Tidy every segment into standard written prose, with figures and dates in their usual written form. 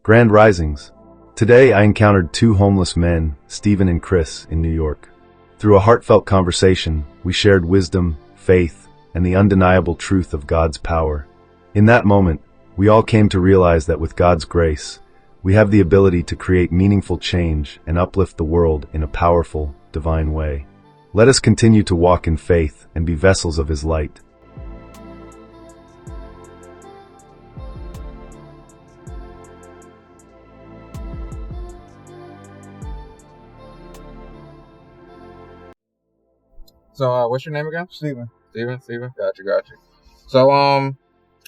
Grand Risings. Today I encountered two homeless men, Stephen and Chris, in New York. Through a heartfelt conversation, we shared wisdom, faith, and the undeniable truth of God's power. In that moment, we all came to realize that with God's grace, we have the ability to create meaningful change and uplift the world in a powerful, divine way. Let us continue to walk in faith and be vessels of His light. So, what's your name again? Steven. Steven. Gotcha. So,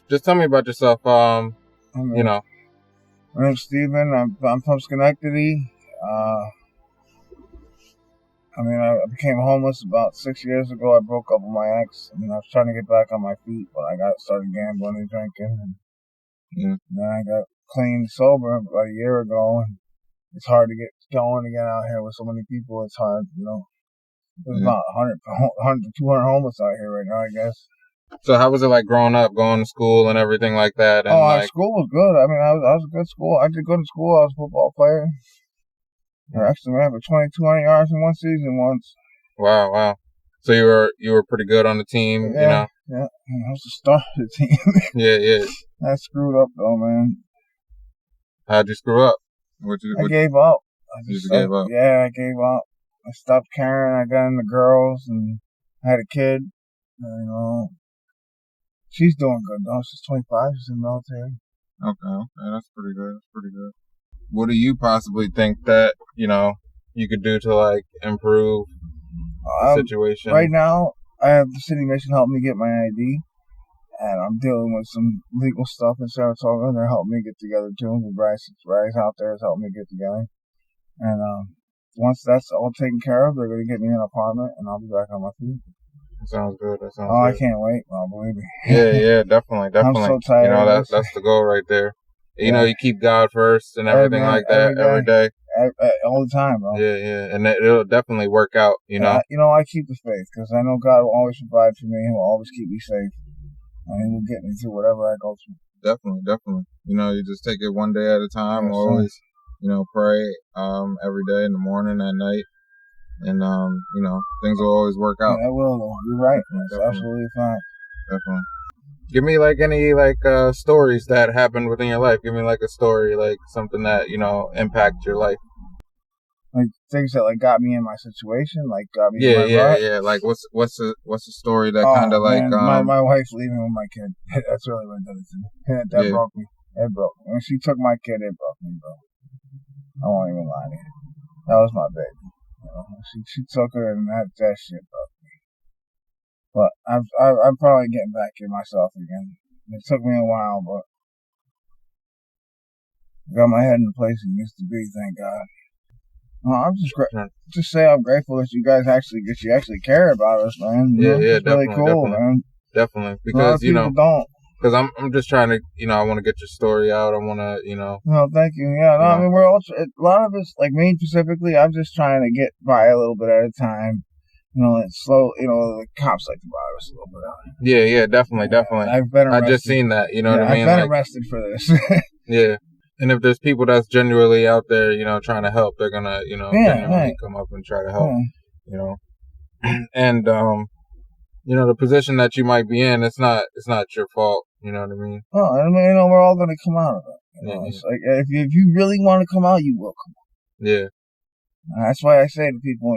just tell me about yourself. My name's Steven. I'm from Schenectady. I became homeless about 6 years ago. I broke up with my ex. I was trying to get back on my feet, but I started gambling and drinking. And then I got clean sober about a year ago. And it's hard to get going again out here with so many people. It's hard, There's about 100 to 200 homeless out here right now, I guess. So how was it like growing up, going to school and everything like that? And school was good. I was a good school. I did good in school. I was a football player. I actually ran for 2,200 yards in one season once. Wow. So you were pretty good on the team, Yeah. I was the star of the team. Yeah. I screwed up though, man. How'd you screw up? I gave up. You just gave up? Yeah, I gave up. I stopped caring. I got into girls and I had a kid. She's doing good though. She's 25. She's in the military. Okay. That's pretty good. What do you possibly think that, you could do to like improve the situation? Right now, I have the city mission help me get my ID. And I'm dealing with some legal stuff in Saratoga. And they're helping me get together too. The Bryce out there is helping me get together. And once that's all taken care of, they're going to get me an apartment, and I'll be back on my feet. That sounds good. I can't wait, bro, believe me. Yeah, definitely. I'm so tired. That's the goal right there. You keep God first and everything like that every day. All the time, bro. Yeah, and it'll definitely work out, I keep the faith, because I know God will always provide for me. He will always keep me safe. And He will get me through whatever I go through. Definitely. You just take it one day at a time. Yes, always, pray every day, in the morning, at night. And, things will always work out. Yeah, it will, though. You're right. That's absolutely fine. Definitely. Give me, any, stories that happened within your life. Give me, a story, something that, impacted your life. Like, things that, got me in my situation, got me in my rut. Yeah. What's the story that kind of, my wife's leaving with my kid. That's really what did it to me. That broke me. It broke me. When she took my kid, it broke me, bro. I won't even lie to you. That was my baby. She took her, and that shit broke me. But I'm probably getting back in myself again. It took me a while, but I got my head in the place it used to be. Thank God. I'm just say I'm grateful that you guys actually care about us, man. It's really cool, man. Definitely, because people don't. Because I'm just trying to, I want to get your story out. I want to, No, thank you. Yeah, no, we're all, a lot of us, like me specifically, I'm just trying to get by a little bit at a time. It's slow, the cops like to bother us a little bit out here. Yeah, definitely. I've been arrested. I just seen that, what I mean? I've been arrested for this. Yeah. And if there's people that's genuinely out there, trying to help, they're going to, genuinely come up and try to help, And, the position that you might be in, it's not your fault. You know what I mean? Oh, we're all going to come out of it. It's like, if you really want to come out, you will come out. Yeah. That's why I say to people,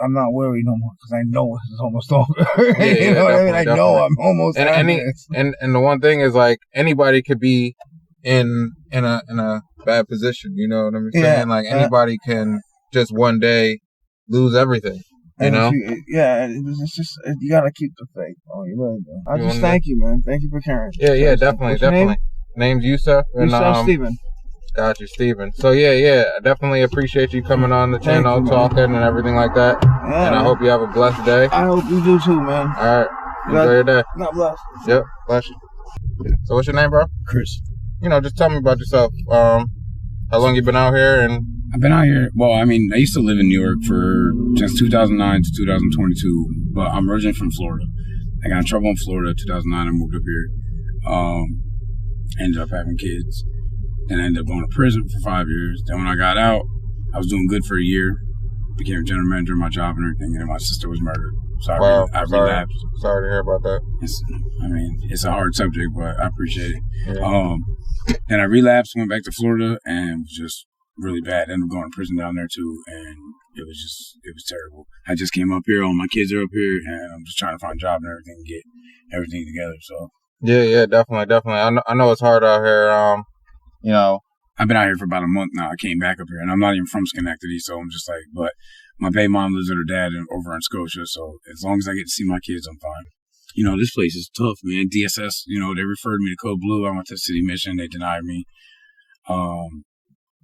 I'm not worried no more, because I know this is almost over. You know what I mean? I know I'm almost out of this. And the one thing is, anybody could be in a bad position. You know what I'm saying? Anybody can just one day lose everything. It's just, you gotta keep the faith. Oh, you really do. I just thank you, man. Thank you for caring. Yeah, definitely. Name? Name's Yusef. And Steven. Got you, Steven. So I definitely appreciate you coming on the channel, talking and everything like that. Yeah, and I hope you have a blessed day. I hope you do too, man. All right. Enjoy your day. God bless. Yep. Bless you. So what's your name, bro? Chris. Just tell me about yourself. How long you been out here? And I've been out here, I used to live in New York for just 2009 to 2022, but I'm originally from Florida. I got in trouble in Florida in 2009. I moved up here. Ended up having kids. Then I ended up going to prison for 5 years. Then when I got out, I was doing good for a year. Became a general manager of my job and everything. And then my sister was murdered. So I relapsed. Sorry to hear about that. It's a hard subject, but I appreciate it. Yeah. And I relapsed, went back to Florida, and was just really bad. Ended up going to prison down there too, and it was terrible. I just came up here, all my kids are up here, and I'm just trying to find a job and everything, get everything together. So yeah, definitely. I know it's hard out here. I've been out here for about a month now. I came back up here, and I'm not even from Schenectady, so I'm just like, but my baby mom lives with her dad over in Scotia, so as long as I get to see my kids, I'm fine. This place is tough, man. DSS, they referred me to Code Blue. I went to City Mission. They denied me.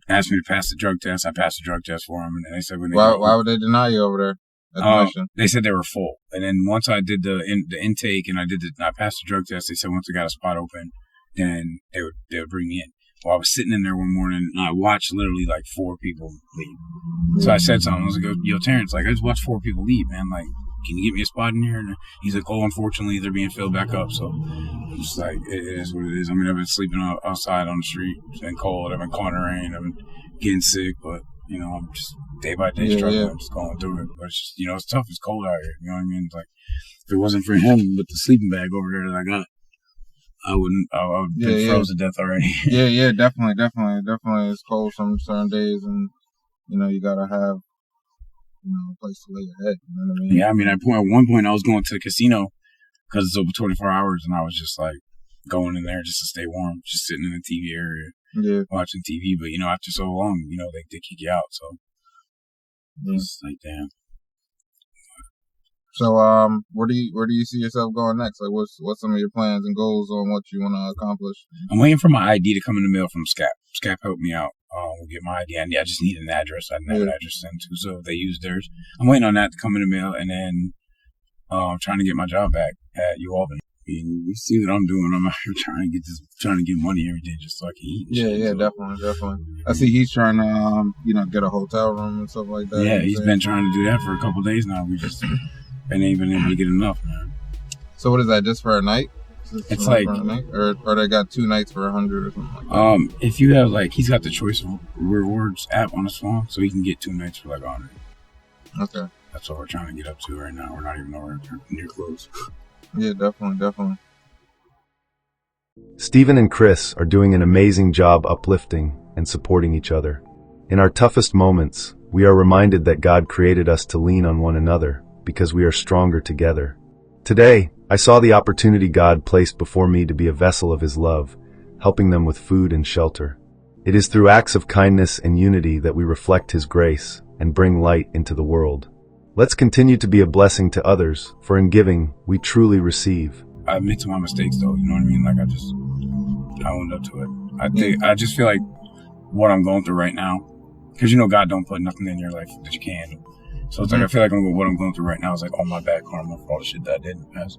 Asked me to pass the drug test. I passed the drug test for them, and they said why would they deny you over there at the mission? They said they were full, and then once I did the intake and I passed the drug test, they said once I got a spot open, then they would bring me in. Well, I was sitting in there one morning, and I watched literally like 4 people leave. So I said something. I was like, yo, Terrence, like, I just watched 4 people leave, man. Like, can you get me a spot in here? And he's like, oh, unfortunately, they're being filled back up. So I'm just like, it is what it is. I mean, I've been sleeping outside on the street. It's been cold. I've been caught in the rain. I've been getting sick. But, I'm just day by day struggling. I'm just going through it. But it's just, it's tough. It's cold out here. You know what I mean? It's like, if it wasn't for him with the sleeping bag over there that I got, I would have been froze to death already. yeah, definitely. It's cold some certain days, and you gotta have a place to lay your head. You know what I mean? Yeah, I mean, at one point I was going to the casino because it's open 24 hours, and I was just like going in there just to stay warm, just sitting in the TV area, watching TV. But after so long, they kick you out. So it's like, damn. So, where do you see yourself going next? Like, what's some of your plans and goals on what you want to accomplish? I'm waiting for my ID to come in the mail from SCAP. SCAP helped me out. We'll get my ID. I just need an address. I didn't have an address to send to, so they used theirs. I'm waiting on that to come in the mail, and then I'm trying to get my job back at UAlbany. You see what I'm doing. I'm out here trying to get money every day just so I can eat. Yeah, definitely. I see he's trying to, get a hotel room and stuff like that. Yeah, he's been trying to do that for a couple of days now. We just ain't been able to get enough, man. So what is that, just for a night? It's like, or they got 2 nights for 100 or something like that? If you have, he's got the Choice Rewards app on his phone, so he can get 2 nights for 100. Okay. That's what we're trying to get up to right now. We're not even nowhere near close. Yeah, definitely. Stephen and Chris are doing an amazing job uplifting and supporting each other. In our toughest moments, we are reminded that God created us to lean on one another because we are stronger together. Today, I saw the opportunity God placed before me to be a vessel of His love, helping them with food and shelter. It is through acts of kindness and unity that we reflect His grace and bring light into the world. Let's continue to be a blessing to others, for in giving, we truly receive. I admit to my mistakes, though, you know what I mean? I owned up to it. I just feel like what I'm going through right now, because God don't put nothing in your life that you can't handle. So it's like, I feel like what I'm going through right now is like all my bad karma for all the shit that I did in the past.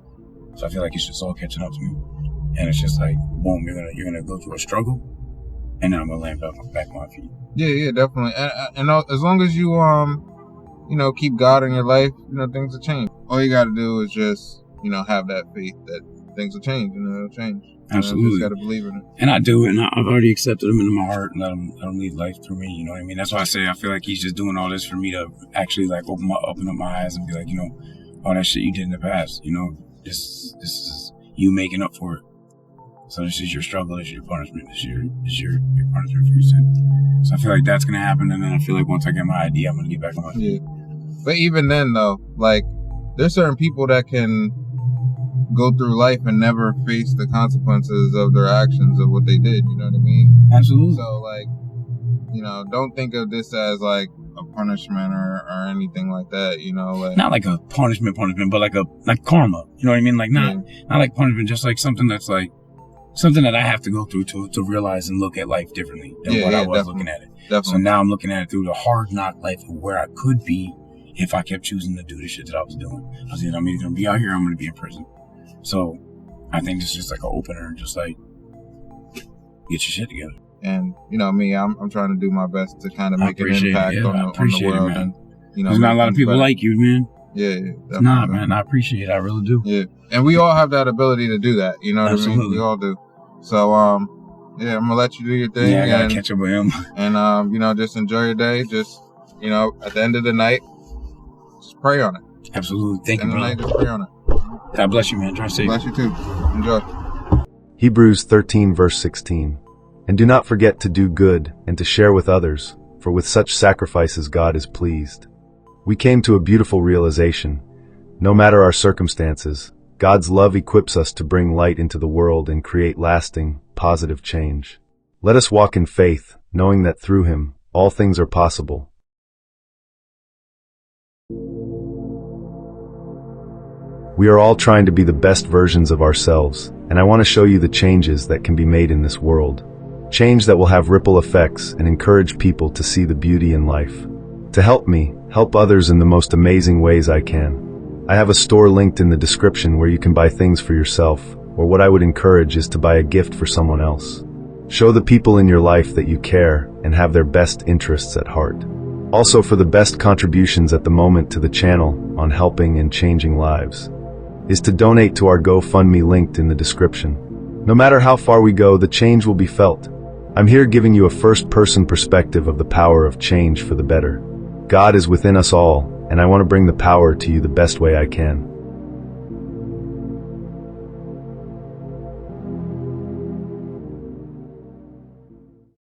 So I feel like it's just all catching up to me. And it's just like, boom, you're gonna go through a struggle, and then I'm gonna land back on my feet. Yeah, definitely. And as long as you keep God in your life, things will change. All you gotta do is just, have that faith that things will change, and it'll change. Absolutely. You just gotta believe in it. And I do, and I've already accepted Him into my heart and let him lead life through me, you know what I mean? That's why I say I feel like He's just doing all this for me to actually open up my eyes and be like, all that shit you did in the past, this is you making up for it. So this is your struggle, this is your punishment, this is your punishment for your sin. So I feel like that's gonna happen, and then I feel like once I get my ID, I'm gonna get back on my feet. Yeah. But even then though, there's certain people that can go through life and never face the consequences of their actions of what they did, you know what I mean? Absolutely. So don't think of this as a punishment or anything like that, not like a punishment, but like karma, you know what I mean? Not like punishment, just like something that's something that I have to go through to realize and look at life differently than what I was looking at it. Definitely. So now I'm looking at it through the hard knock life of where I could be if I kept choosing to do the shit that I was doing. I was either I'm either going to be out here or I'm going to be in prison. So I think it's just like an opener, just get your shit together. And me, I'm trying to do my best to kind of make an impact on the world. It, man. And there's not a lot of people like you, man. Yeah, nah, man, I appreciate it. I really do. Yeah, and we all have that ability to do that. You know what I mean? We all do. So, Yeah, I'm gonna let you do your thing. Yeah, I gotta catch up with him. And just enjoy your day. Just at the end of the night, just pray on it. Absolutely. Thank you, brother. brother. Just pray on it. God bless you, man. Drive safe. Bless you too. Enjoy. Hebrews 13 verse 16. And do not forget to do good and to share with others, for with such sacrifices God is pleased. We came to a beautiful realization. No matter our circumstances, God's love equips us to bring light into the world and create lasting, positive change. Let us walk in faith, knowing that through Him, all things are possible. We are all trying to be the best versions of ourselves, and I want to show you the changes that can be made in this world. Change that will have ripple effects and encourage people to see the beauty in life. To help me, help others in the most amazing ways I can. I have a store linked in the description where you can buy things for yourself, or what I would encourage is to buy a gift for someone else. Show the people in your life that you care and have their best interests at heart. Also, for the best contributions at the moment to the channel on helping and changing lives, is to donate to our GoFundMe linked in the description. No matter how far we go, the change will be felt. I'm here giving you a first-person perspective of the power of change for the better. God is within us all, and I want to bring the power to you the best way I can.